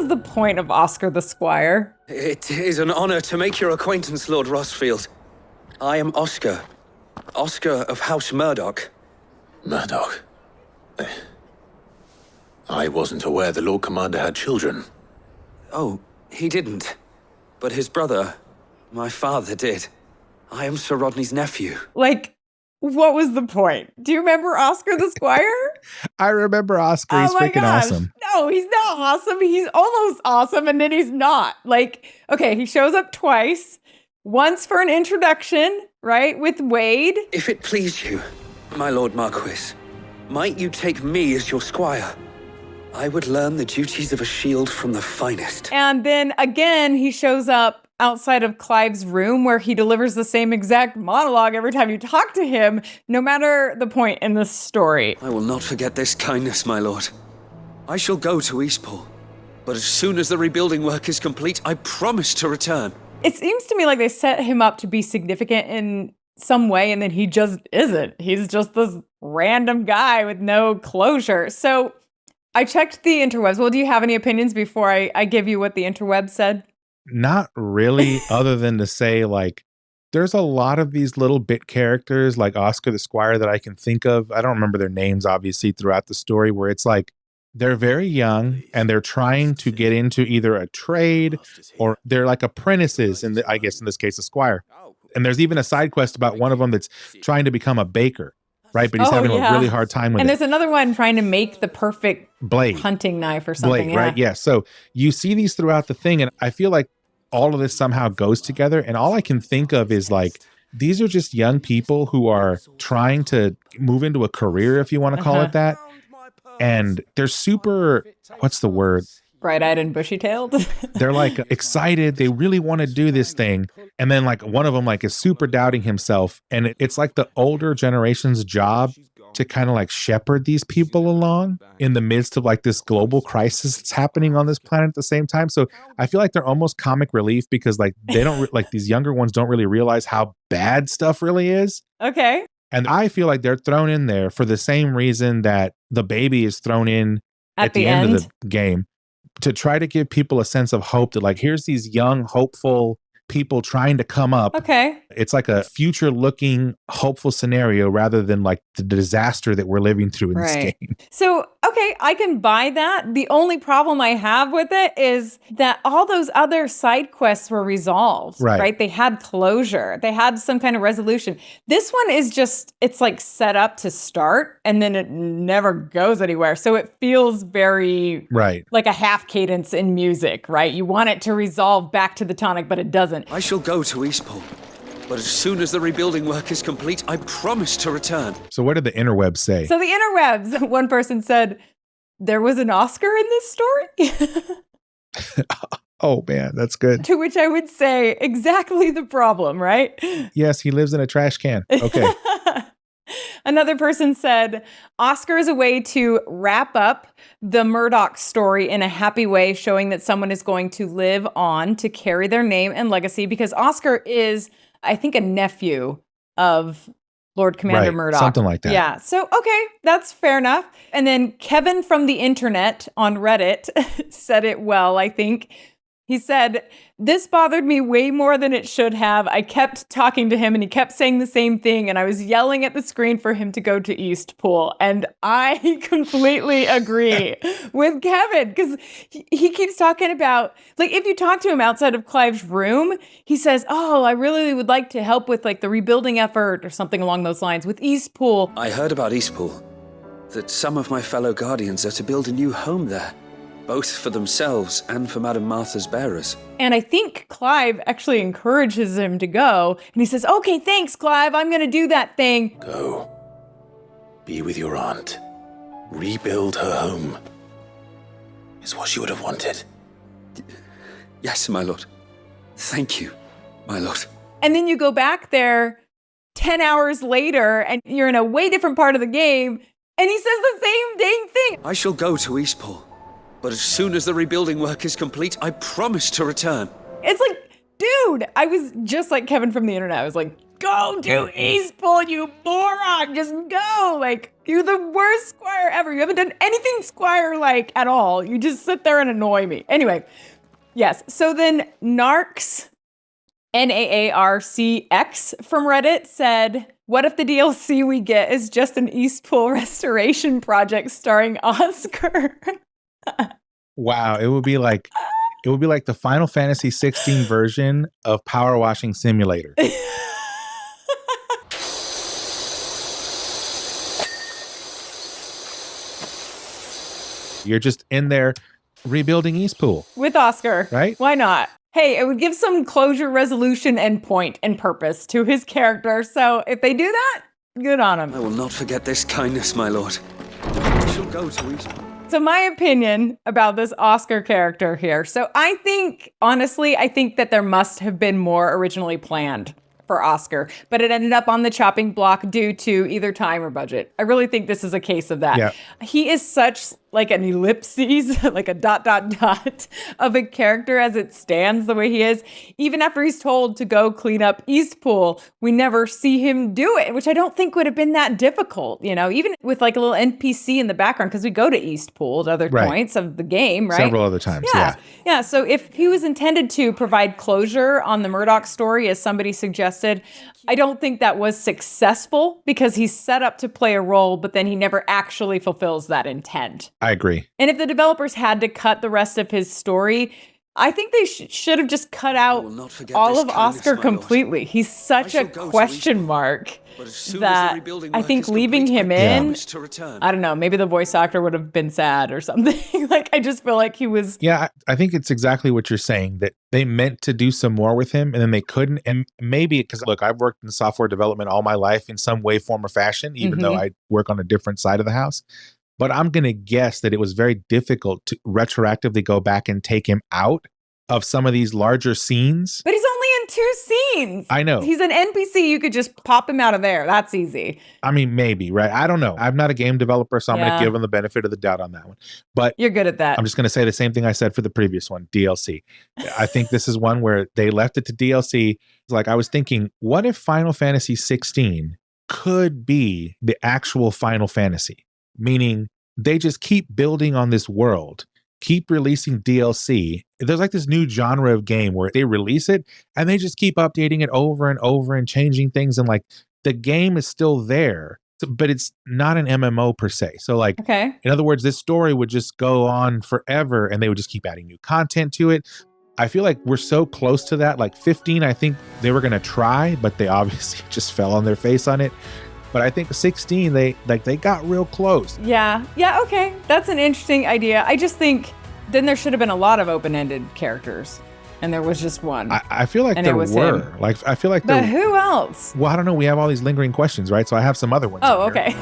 was the point of Oscar the Squire? It is an honor to make your acquaintance, Lord Rossfield. I am Oscar. Oscar of House Murdoch. Murdoch? I wasn't aware the Lord Commander had children. Oh, he didn't. But his brother, my father, did. I am Sir Rodney's nephew. Like, what was the point? Do you remember Oscar the Squire? I remember Oscar. He's freaking awesome. No, he's not awesome. He's almost awesome, and then he's not. Like, okay, he shows up twice. Once for an introduction, right, with Wade. If it please you, my Lord Marquis, might you take me as your squire? I would learn the duties of a shield from the finest. And then again, he shows up outside of Clive's room where he delivers the same exact monologue every time you talk to him, no matter the point in this story. I will not forget this kindness, my lord. I shall go to Eastpool, but as soon as the rebuilding work is complete, I promise to return. It seems to me like they set him up to be significant in some way, and then he just isn't. He's just this random guy with no closure. So I checked the interwebs. Well, do you have any opinions before I give you what the interweb said? Not really, other than to say, like, there's a lot of these little bit characters like Oscar the Squire that I can think of. I don't remember their names, obviously, throughout the story, where it's like they're very young and they're trying to get into either a trade or they're like apprentices, I guess in this case, a squire. And there's even a side quest about one of them that's trying to become a baker, right? But he's having a really hard time with it. And there's another one trying to make the perfect blade, hunting knife or something. Right? Yeah. So you see these throughout the thing, and I feel like all of this somehow goes together. And all I can think of is like, these are just young people who are trying to move into a career, if you want to call it that. And they're super, what's the word? Bright-eyed and bushy-tailed. They're like excited. They really want to do this thing. And then like one of them like is super doubting himself. And it's like the older generation's job to kind of like shepherd these people along in the midst of like this global crisis that's happening on this planet at the same time. So I feel like they're almost comic relief because like they don't like these younger ones don't really realize how bad stuff really is. Okay. And I feel like they're thrown in there for the same reason that the baby is thrown in at the end of the game, to try to give people a sense of hope that like, here's these young, hopeful people trying to come up. Okay. It's like a future looking hopeful scenario rather than like the disaster that we're living through in this game. So, okay, I can buy that. The only problem I have with it is that all those other side quests were resolved, right? They had closure. They had some kind of resolution. This one is just, it's like set up to start and then it never goes anywhere. So it feels very like a half cadence in music, right? You want it to resolve back to the tonic, but it doesn't. I shall go to Eastpool, but as soon as the rebuilding work is complete, I promise to return. So what did the interwebs say? So the interwebs, one person said, there was an Oscar in this story? Oh man, that's good. To which I would say, exactly the problem, right? Yes, he lives in a trash can. Okay. Another person said, Oscar is a way to wrap up the Murdoch story in a happy way, showing that someone is going to live on to carry their name and legacy, because Oscar is, I think, a nephew of Lord Commander Murdoch. Something like that. Yeah. So, okay, that's fair enough. And then Kevin from the internet on Reddit said it well, I think. He said, this bothered me way more than it should have. I kept talking to him and he kept saying the same thing. And I was yelling at the screen for him to go to Eastpool. And I completely agree with Kevin, because he keeps talking about, like, if you talk to him outside of Clive's room, he says, oh, I really would like to help with like the rebuilding effort or something along those lines with Eastpool. I heard about Eastpool, that some of my fellow guardians are to build a new home there. Both for themselves and for Madame Martha's bearers. And I think Clive actually encourages him to go. And he says, okay, thanks, Clive. I'm going to do that thing. Go. Be with your aunt. Rebuild her home. Is what she would have wanted. Yes, my lord. Thank you, my lord. And then you go back there 10 hours later and you're in a way different part of the game. And he says the same dang thing. I shall go to Eastpool. But as soon as the rebuilding work is complete, I promise to return. It's like, dude, I was just like Kevin from the internet. I was like, go to Eastpool, you moron. Just go. Like, you're the worst Squire ever. You haven't done anything Squire-like at all. You just sit there and annoy me. Anyway, yes. So then Narcs, Naarcx from Reddit said, what if the DLC we get is just an Eastpool restoration project starring Oscar? Wow, it would be like the Final Fantasy 16 version of Power Washing Simulator. You're just in there rebuilding Eastpool. With Oscar. Right? Why not? Hey, it would give some closure, resolution, and point and purpose to his character. So if they do that, good on him. I will not forget this kindness, my lord. I shall go to Eastpool. So my opinion about this Oscar character here. So I think, honestly, I think that there must have been more originally planned for Oscar, but it ended up on the chopping block due to either time or budget. I really think this is a case of that. Yeah. He is such like an ellipses, like a ... of a character as it stands the way he is. Even after he's told to go clean up Eastpool, we never see him do it, which I don't think would have been that difficult, you know, even with like a little NPC in the background, because we go to Eastpool at other points of the game, right? Several other times, yeah. Yeah, so if he was intended to provide closure on the Murdoch story, as somebody suggested, I don't think that was successful because he's set up to play a role, but then he never actually fulfills that intent. I agree. And if the developers had to cut the rest of his story, I think they should have just cut out all of Oscar completely. He's such a question mark that I think leaving him in, I don't know, maybe the voice actor would have been sad or something. Like, I just feel like he was. Yeah, I think it's exactly what you're saying, that they meant to do some more with him and then they couldn't. And maybe because, look, I've worked in software development all my life in some way, form, or fashion, even though I work on a different side of the house. But I'm going to guess that it was very difficult to retroactively go back and take him out of some of these larger scenes. But he's only in 2 scenes. I know. He's an NPC. You could just pop him out of there. That's easy. I mean, maybe, right? I don't know. I'm not a game developer, so I'm going to give him the benefit of the doubt on that one. But you're good at that. I'm just going to say the same thing I said for the previous one, DLC. I think this is one where they left it to DLC. It's like, I was thinking, what if Final Fantasy 16 could be the actual Final Fantasy? Meaning they just keep building on this world, keep releasing DLC. There's like this new genre of game where they release it and they just keep updating it over and over and changing things. And like the game is still there, but it's not an MMO per se. So like, in other words, this story would just go on forever and they would just keep adding new content to it. I feel like we're so close to that. Like 15, I think they were going to try, but they obviously just fell on their face on it. But I think 16, they got real close. Yeah, okay. That's an interesting idea. I just think then there should have been a lot of open-ended characters. And there was just one. I feel like there were. Him. Like I feel like But who else? Well, I don't know. We have all these lingering questions, right? So I have some other ones. Oh, okay.